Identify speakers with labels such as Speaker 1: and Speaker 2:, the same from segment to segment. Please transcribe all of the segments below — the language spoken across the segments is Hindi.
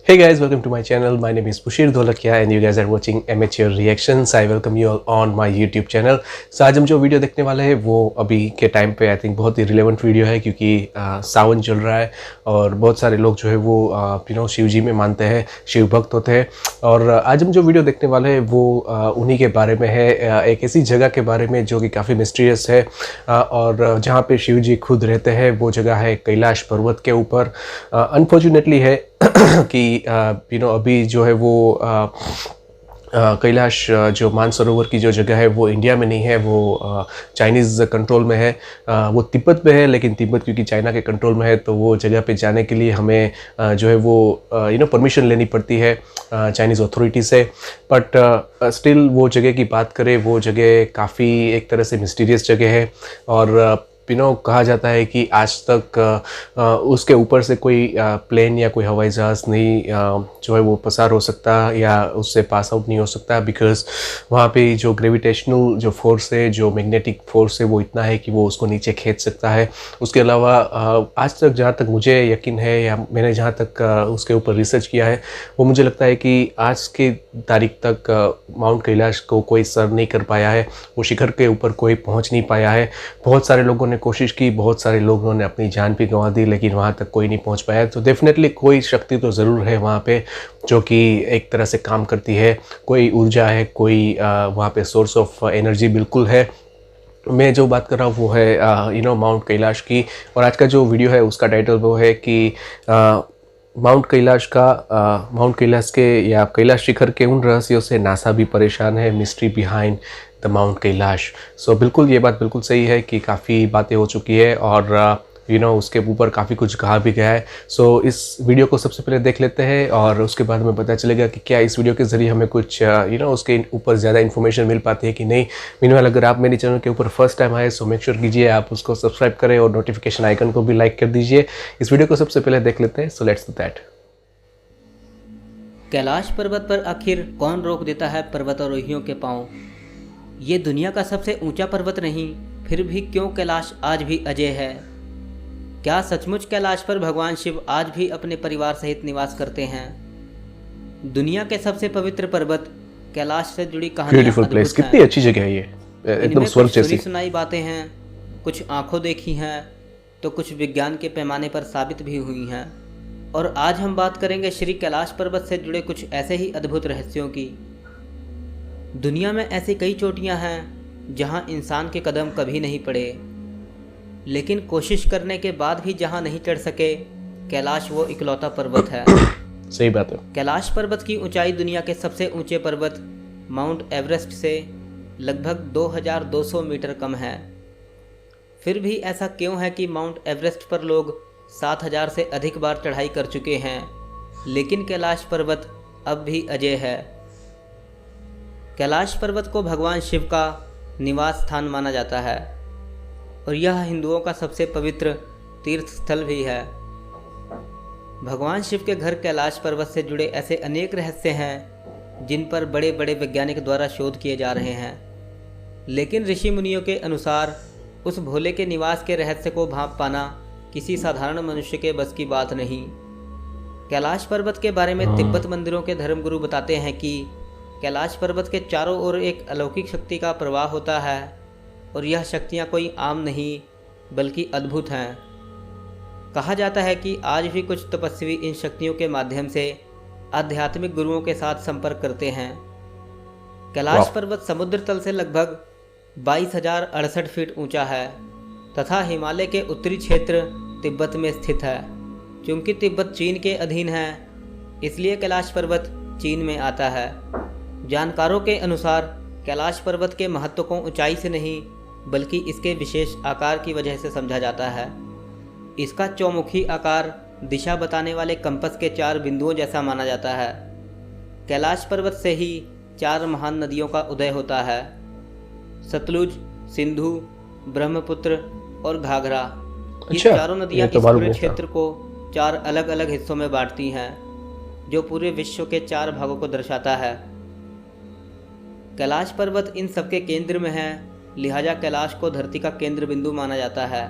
Speaker 1: Hey guys, welcome to my channel. My name is Bushir Dholakia and you guys are watching Amateur Reactions. I welcome you all on my YouTube channel. So आज हम जो वीडियो देखने वाले हैं वो अभी के टाइम पे आई थिंक बहुत ही रिलेवेंट वीडियो है क्योंकि सावन चल रहा है और बहुत सारे लोग जो है वो शिव जी में मानते हैं, शिव भक्त होते हैं। और आज हम जो वीडियो देखने वाले हैं वो उन्हीं के बारे में है, एक ऐसी जगह के बारे में जो कि काफ़ी मिस्टीरियस है और जहाँ पे शिव जी खुद रहते हैं। वो जगह है कैलाश पर्वत के ऊपर। अनफॉर्चुनेटली है कि अभी जो है वो कैलाश जो मानसरोवर की जो जगह है वो इंडिया में नहीं है, वो चाइनीज़ कंट्रोल में है। वो तिब्बत में है, लेकिन तिब्बत क्योंकि चाइना के कंट्रोल में है तो वो जगह पे जाने के लिए हमें जो है वो परमिशन लेनी पड़ती है चाइनीज़ अथॉरिटी से। बट स्टिल वो जगह की बात करें, वो जगह काफ़ी एक तरह से मिस्टीरियस जगह है और कहा जाता है कि आज तक उसके ऊपर से कोई प्लेन या कोई हवाई जहाज़ नहीं जो है वो पसार हो सकता या उससे पास आउट नहीं हो सकता, बिकॉज़ वहाँ पे जो ग्रेविटेशनल जो फोर्स है, जो मैग्नेटिक फोर्स है वो इतना है कि वो उसको नीचे खींच सकता है। उसके अलावा आज तक जहाँ तक मुझे यकीन है या मैंने जहाँ तक उसके ऊपर रिसर्च किया है वो मुझे लगता है कि आज के तारीख तक माउंट कैलाश को कोई सर नहीं कर पाया है, वो शिखर के ऊपर कोई पहुँच नहीं पाया है। बहुत सारे लोगों ने कोशिश की, बहुत सारे लोगों ने अपनी जान भी गंवा दी, लेकिन वहाँ तक कोई नहीं पहुँच पाया। तो डेफिनेटली कोई शक्ति तो ज़रूर है वहाँ पे जो कि एक तरह से काम करती है, कोई ऊर्जा है, कोई वहाँ पे सोर्स ऑफ एनर्जी बिल्कुल है। मैं जो बात कर रहा हूँ वो है माउंट कैलाश की। और आज का जो वीडियो है उसका टाइटल वो है कि माउंट कैलाश के या कैलाश शिखर के उन रहस्यों से नासा भी परेशान है, mystery behind the mount Kailash. So बिल्कुल ये बात बिल्कुल सही है कि काफ़ी बातें हो चुकी है और उसके ऊपर काफ़ी कुछ कहा भी गया है। सो इस वीडियो को सबसे पहले देख लेते हैं और उसके बाद हमें पता चलेगा कि क्या इस वीडियो के ज़रिए हमें कुछ उसके ऊपर ज़्यादा इन्फॉर्मेशन मिल पाती है कि नहीं। मीनवाइल अगर आप मेरे चैनल के ऊपर फर्स्ट टाइम आए सो मेक श्योर कीजिए आप उसको सब्सक्राइब करें और नोटिफिकेशन आइकन को भी लाइक कर दीजिए। इस वीडियो को सबसे पहले देख लेते हैं। So let's do that.
Speaker 2: Kailash पर्वत पर आखिर कौन रोक देता है पर्वतारोहियों के पांव? ये दुनिया का सबसे ऊंचा पर्वत नहीं, फिर भी क्यों कैलाश आज भी अजय है? क्या सचमुच कैलाश पर भगवान शिव आज भी अपने परिवार सहित निवास करते हैं? दुनिया के सबसे पवित्र पर्वत कैलाश से जुड़ी कहानियां अद्भुत हैं।
Speaker 1: कितनी अच्छी जगह है ये, एकदम स्वर्ग जैसी।
Speaker 2: सुनाई बातें हैं, कुछ आंखों देखी हैं तो कुछ विज्ञान के पैमाने पर साबित भी हुई हैं। और आज हम बात करेंगे श्री कैलाश पर्वत से जुड़े कुछ ऐसे ही अद्भुत रहस्यों की। दुनिया में ऐसी कई चोटियां हैं जहां इंसान के कदम कभी नहीं पड़े, लेकिन कोशिश करने के बाद भी जहां नहीं चढ़ सके, कैलाश वो इकलौता पर्वत है।
Speaker 1: सही बात है। कैलाश
Speaker 2: पर्वत की ऊंचाई दुनिया के सबसे ऊंचे पर्वत माउंट एवरेस्ट से लगभग 2200 मीटर कम है। फिर भी ऐसा क्यों है कि माउंट एवरेस्ट पर लोग 7000 से अधिक बार चढ़ाई कर चुके हैं, लेकिन कैलाश पर्वत अब भी अजय है? कैलाश पर्वत को भगवान शिव का निवास स्थान माना जाता है और यह हिंदुओं का सबसे पवित्र तीर्थ स्थल भी है। भगवान शिव के घर कैलाश पर्वत से जुड़े ऐसे अनेक रहस्य हैं जिन पर बड़े बड़े वैज्ञानिक द्वारा शोध किए जा रहे हैं, लेकिन ऋषि मुनियों के अनुसार उस भोले के निवास के रहस्य को भांप पाना किसी साधारण मनुष्य के बस की बात नहीं। कैलाश पर्वत के बारे में तिब्बत मंदिरों के धर्मगुरु बताते हैं कि कैलाश पर्वत के चारों ओर एक अलौकिक शक्ति का प्रवाह होता है और यह शक्तियाँ कोई आम नहीं बल्कि अद्भुत हैं। कहा जाता है कि आज भी कुछ तपस्वी इन शक्तियों के माध्यम से आध्यात्मिक गुरुओं के साथ संपर्क करते हैं। कैलाश पर्वत समुद्र तल से लगभग 22,068 फीट ऊंचा है तथा हिमालय के उत्तरी क्षेत्र तिब्बत में स्थित है। चूँकि तिब्बत चीन के अधीन है, इसलिए कैलाश पर्वत चीन में आता है। जानकारों के अनुसार कैलाश पर्वत के महत्व को ऊंचाई से नहीं बल्कि इसके विशेष आकार की वजह से समझा जाता है। इसका चौमुखी आकार दिशा बताने वाले कंपस के 4 बिंदुओं जैसा माना जाता है। कैलाश पर्वत से ही 4 महान नदियों का उदय होता है, सतलुज, सिंधु, ब्रह्मपुत्र और घाघरा। ये चारों नदियाँ इस पूरे क्षेत्र को 4 अलग अलग हिस्सों में बांटती हैं, जो पूरे विश्व के 4 भागों को दर्शाता है। कैलाश पर्वत इन सबके केंद्र में है लिहाजा कैलाश को धरती का केंद्र बिंदु माना जाता है।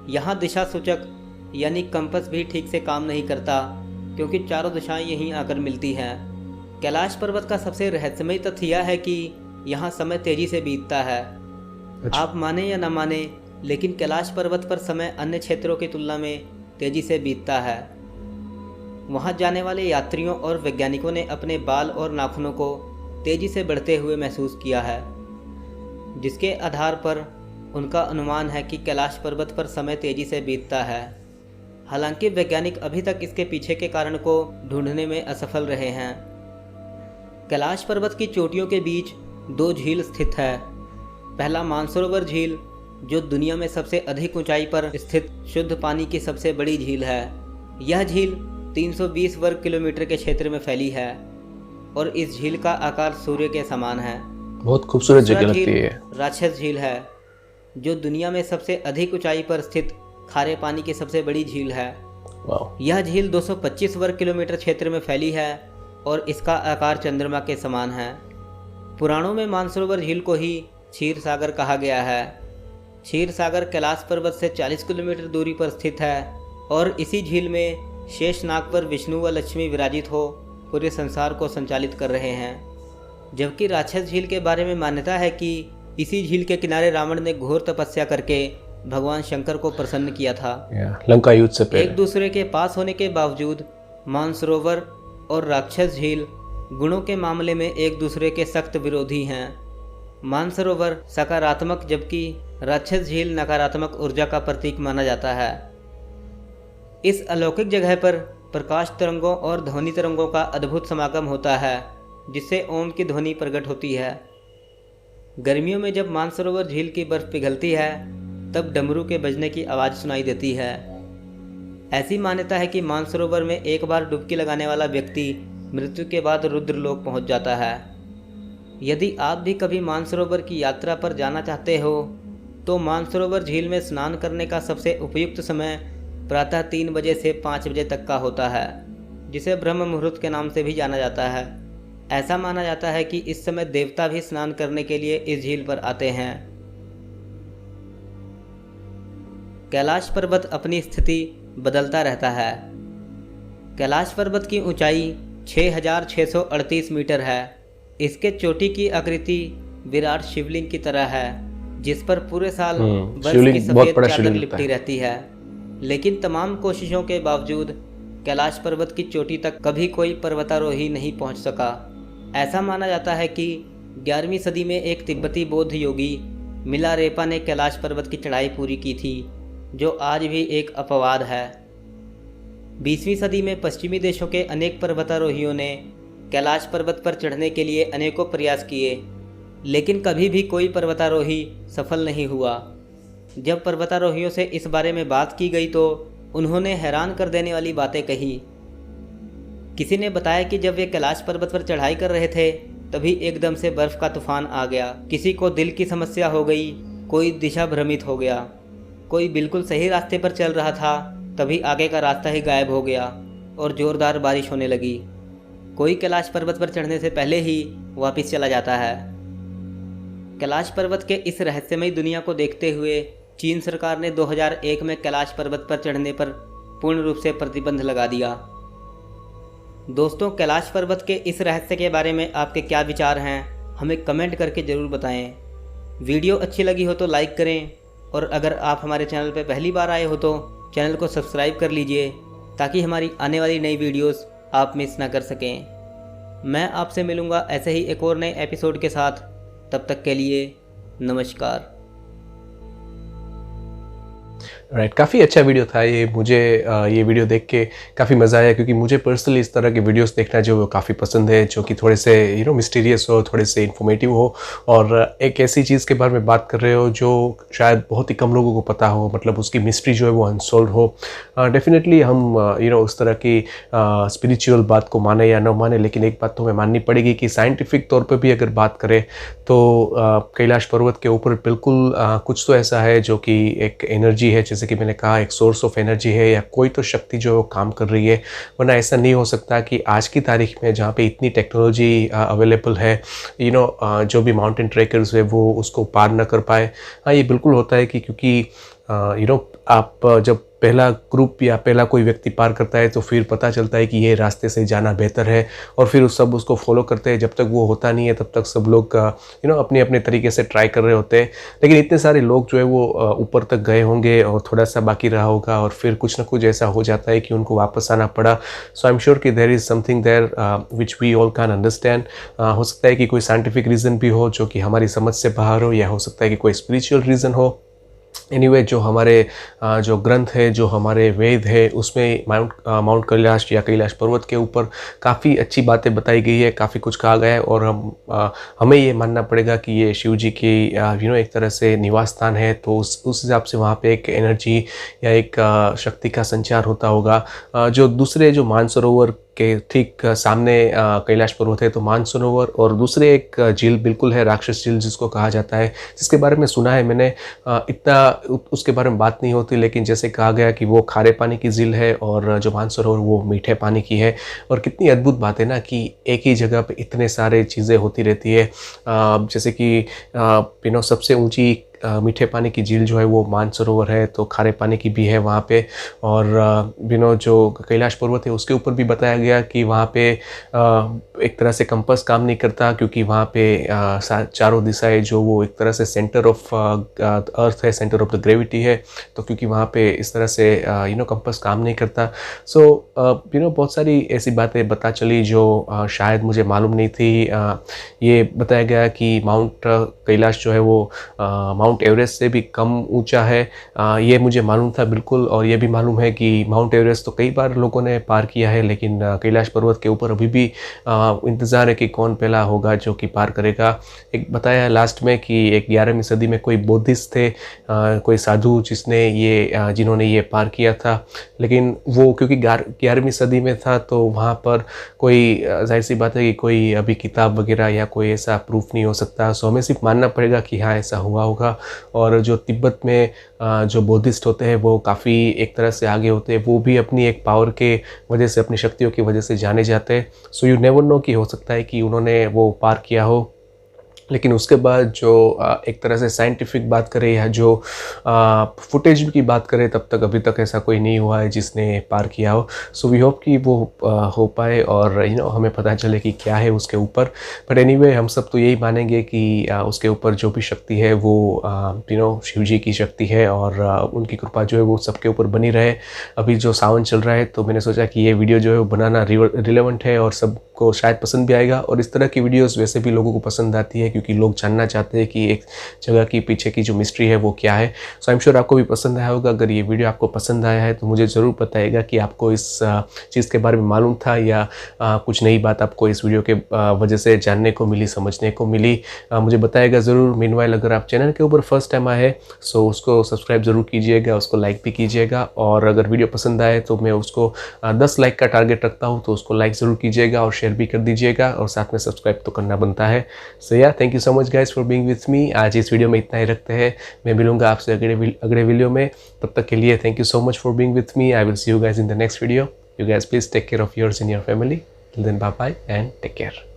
Speaker 2: यहाँ दिशा सूचक यानी कंपास भी ठीक से काम नहीं करता, क्योंकि चारों दिशाएं यहीं आकर मिलती हैं। कैलाश पर्वत का सबसे रहस्यमय तथ्य यह है कि यहाँ समय तेजी से बीतता है। आप माने या न माने, लेकिन कैलाश पर्वत पर समय अन्य क्षेत्रों की तुलना में तेजी से बीतता है। वहाँ जाने वाले यात्रियों और वैज्ञानिकों ने अपने बाल और नाखूनों को तेजी से बढ़ते हुए महसूस किया है, जिसके आधार पर उनका अनुमान है कि कैलाश पर्वत पर समय तेजी से बीतता है। हालांकि वैज्ञानिक अभी तक इसके पीछे के कारण को ढूंढने में असफल रहे हैं। कैलाश पर्वत की चोटियों के बीच 2 झील स्थित है। पहला मानसरोवर झील, जो दुनिया में सबसे अधिक ऊंचाई पर स्थित शुद्ध पानी की सबसे बड़ी झील है। यह झील 320 वर्ग किलोमीटर के क्षेत्र में फैली है और इस झील का आकार सूर्य के समान है।
Speaker 1: बहुत खूबसूरत जगह लगती है।
Speaker 2: राक्षस झील है, जो दुनिया में सबसे अधिक ऊंचाई पर स्थित खारे पानी की सबसे बड़ी झील है। यह झील 225 वर्ग किलोमीटर क्षेत्र में फैली है और इसका आकार चंद्रमा के समान है। पुराणों में मानसरोवर झील को ही क्षीर सागर कहा गया है। क्षीर सागर कैलाश पर्वत से 40 किलोमीटर दूरी पर स्थित है और इसी झील में शेषनाग पर विष्णु व लक्ष्मी विराजित हो पूरे संसार को संचालित कर रहे हैं। जबकि राक्षस झील के बारे में मान्यता है कि इसी झील के किनारे रावण ने घोर तपस्या करके भगवान शंकर को प्रसन्न किया था।
Speaker 1: लंका युद्ध से पहले।
Speaker 2: एक दूसरे के पास होने के बावजूद मानसरोवर और राक्षस झील गुणों के मामले में एक दूसरे के सख्त विरोधी हैं। मानसरोवर सकारात्मक जबकि राक्षस झील नकारात्मक ऊर्जा का प्रतीक माना जाता है। इस अलौकिक जगह पर प्रकाश तरंगों और ध्वनि तरंगों का अद्भुत समागम होता है, जिससे ओम की ध्वनि प्रकट होती है। गर्मियों में जब मानसरोवर झील की बर्फ पिघलती है, तब डमरू के बजने की आवाज़ सुनाई देती है। ऐसी मान्यता है कि मानसरोवर में एक बार डुबकी लगाने वाला व्यक्ति मृत्यु के बाद रुद्रलोक पहुंच जाता है। यदि आप भी कभी मानसरोवर की यात्रा पर जाना चाहते हो, तो मानसरोवर झील में स्नान करने का सबसे उपयुक्त समय प्रातः 3 बजे से 5 बजे तक का होता है, जिसे ब्रह्म मुहूर्त के नाम से भी जाना जाता है। ऐसा माना जाता है कि इस समय देवता भी स्नान करने के लिए इस झील पर आते हैं। कैलाश पर्वत अपनी स्थिति बदलता रहता है। कैलाश पर्वत की ऊंचाई 6638 मीटर है। इसके चोटी की आकृति विराट शिवलिंग की तरह है, जिस पर पूरे साल बर्फ की सफेद चादर लिपटी रहती है। लेकिन तमाम कोशिशों के बावजूद कैलाश पर्वत की चोटी तक कभी कोई पर्वतारोही नहीं पहुंच सका। ऐसा माना जाता है कि 11वीं सदी में एक तिब्बती बौद्ध योगी मिलारेपा ने कैलाश पर्वत की चढ़ाई पूरी की थी, जो आज भी एक अपवाद है। 20वीं सदी में पश्चिमी देशों के अनेक पर्वतारोहियों ने कैलाश पर्वत पर चढ़ने के लिए अनेकों प्रयास किए, लेकिन कभी भी कोई पर्वतारोही सफल नहीं हुआ। जब पर्वतारोहियों से इस बारे में बात की गई तो उन्होंने हैरान कर देने वाली बातें कही। किसी ने बताया कि जब वे कैलाश पर्वत पर चढ़ाई कर रहे थे, तभी एकदम से बर्फ का तूफान आ गया। किसी को दिल की समस्या हो गई, कोई दिशा भ्रमित हो गया, कोई बिल्कुल सही रास्ते पर चल रहा था, तभी आगे का रास्ता ही गायब हो गया और ज़ोरदार बारिश होने लगी। कोई कैलाश पर्वत पर चढ़ने से पहले ही वापस चला जाता है। कैलाश पर्वत के इस रहस्यमयी दुनिया को देखते हुए चीन सरकार ने 2001 में कैलाश पर्वत पर चढ़ने पर पूर्ण रूप से प्रतिबंध लगा दिया। दोस्तों, कैलाश पर्वत के इस रहस्य के बारे में आपके क्या विचार हैं, हमें कमेंट करके ज़रूर बताएं। वीडियो अच्छी लगी हो तो लाइक करें और अगर आप हमारे चैनल पर पहली बार आए हो तो चैनल को सब्सक्राइब कर लीजिए, ताकि हमारी आने वाली नई वीडियोस आप मिस ना कर सकें। मैं आपसे मिलूँगा ऐसे ही एक और नए एपिसोड के साथ। तब तक के लिए नमस्कार।
Speaker 1: राइट, काफ़ी अच्छा वीडियो था ये। मुझे ये वीडियो देख के काफ़ी मज़ा आया, क्योंकि मुझे पर्सनली इस तरह के वीडियोस देखना जो काफ़ी पसंद है, जो कि थोड़े से मिस्टीरियस हो, थोड़े से इन्फॉर्मेटिव हो, और एक ऐसी चीज़ के बारे में बात कर रहे हो जो शायद बहुत ही कम लोगों को पता हो, मतलब उसकी मिस्ट्री जो है वो अनसोल्व हो। डेफिनेटली हम उस तरह की स्पिरिचुअल बात को माने या न माने, लेकिन एक बात तो हमें माननी पड़ेगी कि साइंटिफिक तौर पर भी अगर बात करें तो कैलाश पर्वत के ऊपर बिल्कुल कुछ तो ऐसा है जो कि एक एनर्जी है, जैसे जैसे कि मैंने कहा एक सोर्स ऑफ एनर्जी है या कोई तो शक्ति जो है वो काम कर रही है, वरना ऐसा नहीं हो सकता कि आज की तारीख में जहाँ पे इतनी टेक्नोलॉजी अवेलेबल है जो भी माउंटेन ट्रेकर्स है वो उसको पार न कर पाए। हाँ, ये बिल्कुल होता है कि क्योंकि आप जब पहला ग्रुप या पहला कोई व्यक्ति पार करता है तो फिर पता चलता है कि ये रास्ते से जाना बेहतर है और फिर सब उसको फॉलो करते हैं। जब तक वो होता नहीं है तब तक सब लोग अपने अपने तरीके से ट्राई कर रहे होते हैं। लेकिन इतने सारे लोग जो है वो ऊपर तक गए होंगे और थोड़ा सा बाकी रहा होगा और फिर कुछ ना कुछ ऐसा हो जाता है कि उनको वापस आना पड़ा। सो आई एम श्योर कि there is something there which we all can understand. हो सकता है कि कोई साइंटिफिक रीज़न भी हो जो कि हमारी समझ से बाहर हो, या हो सकता है कि कोई स्पिरिचुअल रीज़न हो। एनीवे जो हमारे जो ग्रंथ है, जो हमारे वेद है, उसमें माउंट कैलाश या कैलाश पर्वत के ऊपर काफ़ी अच्छी बातें बताई गई है, काफ़ी कुछ कहा गया है और हमें ये मानना पड़ेगा कि ये शिव जी की एक तरह से निवास स्थान है। तो उस हिसाब से वहाँ पे एक एनर्जी या एक शक्ति का संचार होता होगा। जो दूसरे जो मानसरोवर के ठीक सामने कैलाश पर्वत है, तो मानसरोवर और दूसरे एक झील बिल्कुल है, राक्षस झील जिसको कहा जाता है, जिसके बारे में सुना है मैंने। इतना उसके बारे में बात नहीं होती, लेकिन जैसे कहा गया कि वो खारे पानी की झील है और जो मानसरोवर वो मीठे पानी की है। और कितनी अद्भुत बात है ना कि एक ही जगह पे इतने सारे चीज़ें होती रहती है। जैसे कि सबसे ऊंची मीठे पानी की झील जो है वो मानसरोवर है, तो खारे पानी की भी है वहाँ पे। और जो कैलाश पर्वत है उसके ऊपर भी बताया गया कि वहाँ पे एक तरह से कंपास काम नहीं करता, क्योंकि वहाँ पे चारों दिशाएं जो वो एक तरह से सेंटर ऑफ अर्थ है, सेंटर ऑफ द ग्रेविटी है। तो क्योंकि वहाँ पे इस तरह से कंपास काम नहीं करता। सो बहुत सारी ऐसी बातें पता चली जो शायद मुझे मालूम नहीं थी। ये बताया गया कि माउंट कैलाश जो है वो माउंट एवरेस्ट से भी कम ऊंचा है। ये मुझे मालूम था बिल्कुल। और ये भी मालूम है कि माउंट एवरेस्ट तो कई बार लोगों ने पार किया है, लेकिन कैलाश पर्वत के ऊपर अभी भी इंतज़ार है कि कौन पहला होगा जो कि पार करेगा। एक बताया लास्ट में कि एक 11वीं सदी में कोई बौद्धिस्ट थे, कोई साधु जिन्होंने ये पार किया था। लेकिन वो क्योंकि 11वीं सदी में था तो वहाँ पर कोई जाहिर सी बात है कि कोई अभी किताब वगैरह या कोई ऐसा प्रूफ नहीं हो सकता। सो हमें सिर्फ मानना पड़ेगा कि हाँ ऐसा हुआ होगा। और जो तिब्बत में जो बौद्धिस्ट होते हैं वो काफ़ी एक तरह से आगे होते हैं, वो भी अपनी एक पावर के वजह से, अपनी शक्तियों की वजह से जाने जाते हैं। सो यू नेवर नो कि हो सकता है कि उन्होंने वो पार किया हो। लेकिन उसके बाद जो एक तरह से साइंटिफिक बात करें या जो फुटेज की बात करें, तब तक अभी तक ऐसा कोई नहीं हुआ है जिसने पार किया हो। सो वी होप कि वो हो पाए और हमें पता चले कि क्या है उसके ऊपर। बट एनीवे हम सब तो यही मानेंगे कि उसके ऊपर जो भी शक्ति है वो शिव जी की शक्ति है और उनकी कृपा जो है वो सबके ऊपर बनी रहे। अभी जो सावन चल रहा है तो मैंने सोचा कि ये वीडियो जो है वो बनाना रिलेवेंट है और सबको शायद पसंद भी आएगा। और इस तरह की वीडियोज़ वैसे भी लोगों को पसंद आती है, क्योंकि लोग जानना चाहते हैं कि एक जगह की पीछे की जो मिस्ट्री है वो क्या है। सो आई एम श्योर आपको भी पसंद आया होगा। अगर ये वीडियो आपको पसंद आया है तो मुझे ज़रूर बताइएगा कि आपको इस चीज़ के बारे में मालूम था या कुछ नई बात आपको इस वीडियो के वजह से जानने को मिली, समझने को मिली। मुझे बताइएगा ज़रूर। मीनवाइल अगर आप चैनल के ऊपर फर्स्ट टाइम आए हैं सो उसको सब्सक्राइब ज़रूर कीजिएगा, उसको लाइक भी कीजिएगा। और अगर वीडियो पसंद आए तो मैं उसको 10 लाइक का टारगेट रखता हूँ, तो उसको लाइक ज़रूर कीजिएगा और शेयर भी कर दीजिएगा और साथ में सब्सक्राइब तो करना बनता है। सो या thank you so much guys for being with me. आज इस वीडियो में इतना ही रखते हैं। मैं मिलूंगा आपसे अगले वीडियो में। तब तक के लिए thank you so much for being with me. I will see you guys in the next video. You guys please take care of yours and your family. Till then, bye bye and take care.